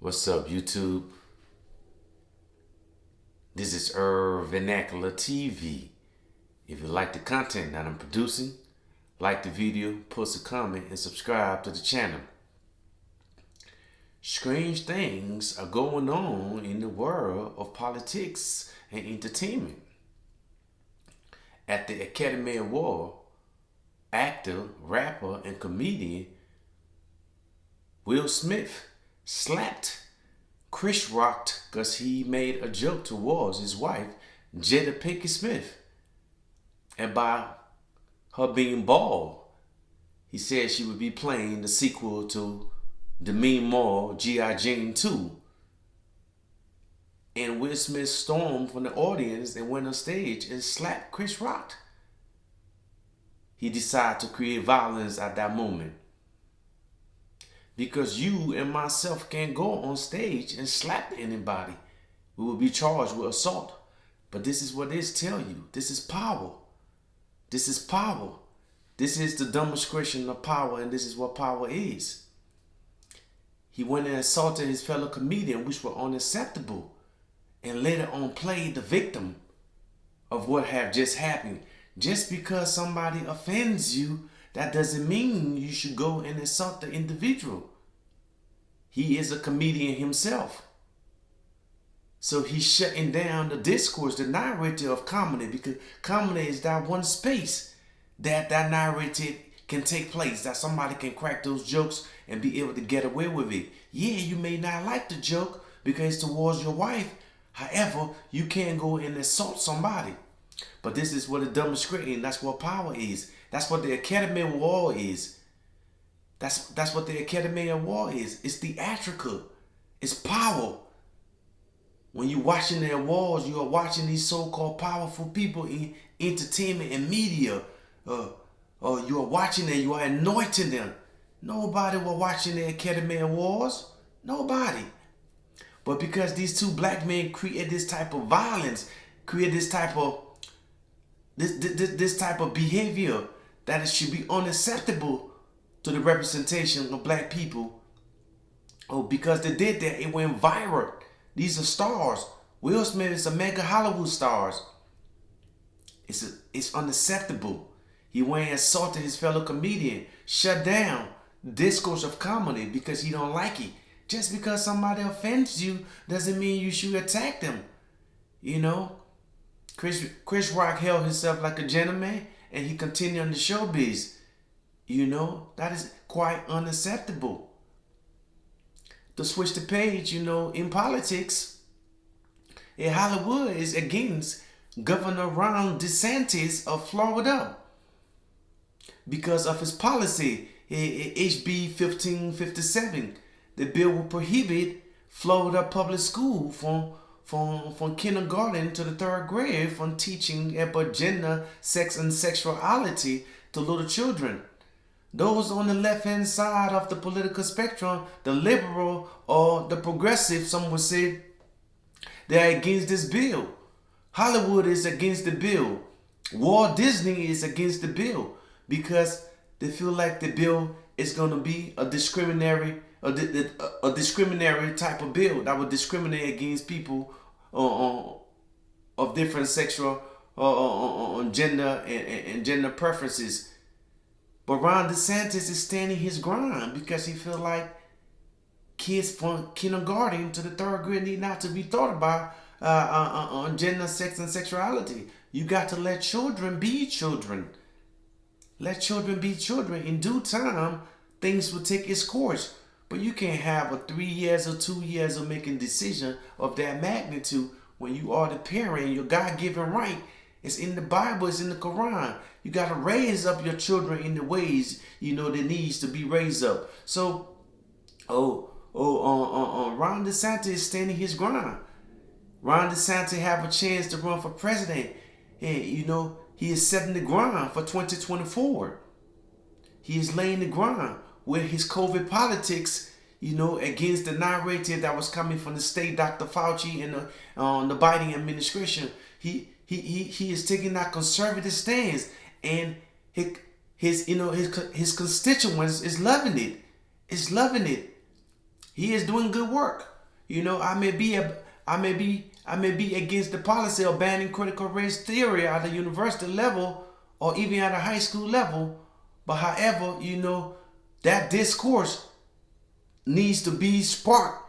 What's up, YouTube? This is Vernacular TV. If you like the content that I'm producing, like the video, post a comment, and subscribe to the channel. Strange things are going on in the world of politics and entertainment. At the Academy Award, actor, rapper, and comedian Will Smith slapped Chris Rock because he made a joke towards his wife, Jada Pinkett Smith. And by her being bald, he said she would be playing the sequel to Demi Moore, G.I. Jane 2. And Will Smith stormed from the audience and went on stage and slapped Chris Rock. He decided to create violence at that moment. Because you and myself can't go on stage and slap anybody. We will be charged with assault. But this is what this tell you. This is power. This is power. This is the demonstration of power, and this is what power is. He went and assaulted his fellow comedian, which were unacceptable, and later on played the victim of what had just happened. Just because somebody offends you, that doesn't mean you should go and insult the individual. He is a comedian himself. So he's shutting down the discourse, the narrative of comedy, because comedy is that one space that narrative can take place, that somebody can crack those jokes and be able to get away with it. Yeah, you may not like the joke because it's towards your wife. However, you can't go and assault somebody. But this is what it demonstrates, and that's what power is. That's what the Academy Award is. That's what the Academy Award is. It's theatrical. It's power. When you're watching the awards, you are watching these so-called powerful people in entertainment and media. Or you are watching them, you are anointing them. Nobody was watching the Academy Awards. Nobody. But because these two black men create this type of violence, create this type of this type of behavior that it should be unacceptable to the representation of black people. Oh, because they did that, it went viral. These are stars. Will Smith is a mega Hollywood stars. It's unacceptable. He went and assaulted his fellow comedian, shut down the discourse of comedy because he don't like it. Just because somebody offends you doesn't mean you should attack them. You know? Chris Rock held himself like a gentleman and he continued on the showbiz. You know, that is quite unacceptable. To switch the page, in politics, in Hollywood is against Governor Ron DeSantis of Florida because of his policy, HB 1557. The bill will prohibit Florida public school from kindergarten to the third grade from teaching about gender, sex, and sexuality to little children. Those on the left-hand side of the political spectrum, the liberal or the progressive, some would say, they're against this bill. Hollywood is against the bill. Walt Disney is against the bill because they feel like the bill is going to be a discriminatory type of bill that would discriminate against people of different sexual gender and gender preferences. But Ron DeSantis is standing his ground because he feels like kids from kindergarten to the third grade need not to be thought about on gender, sex, and sexuality. You got to let children be children. Let children be children. In due time, things will take its course. But you can't have a 3 years or 2 years of making decision of that magnitude when you are the parent. Your God-given right. It's in the Bible. It's in the Quran. You got to raise up your children in the ways, they needs to be raised up. So, Ron DeSantis is standing his ground. Ron DeSantis have a chance to run for president. And, he is setting the ground for 2024. He is laying the ground with his COVID politics, against the narrative that was coming from the state, Dr. Fauci, and the Biden administration. He is taking that conservative stance, and his constituents is loving it. He is doing good work. You know, I may be against the policy of banning critical race theory at the university level or even at a high school level. But however, you know, that discourse needs to be sparked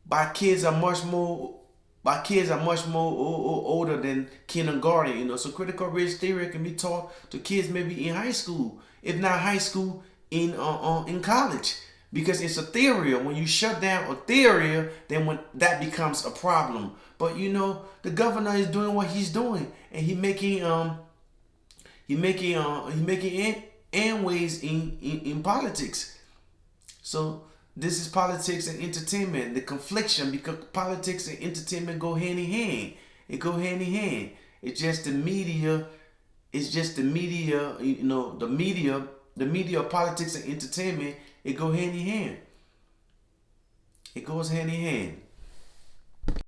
by kids are much more older than kindergarten, you know. So critical race theory can be taught to kids maybe in high school, if not high school, in college, because it's a theory. When you shut down a theory, then when that becomes a problem. But you know, the governor is doing what he's doing, and he making ways in politics. So this is politics and entertainment, the confliction, because politics and entertainment go hand in hand. It go hand in hand. It's just the media. It's just the media. You know, the media, politics and entertainment. It go hand in hand. It goes hand in hand.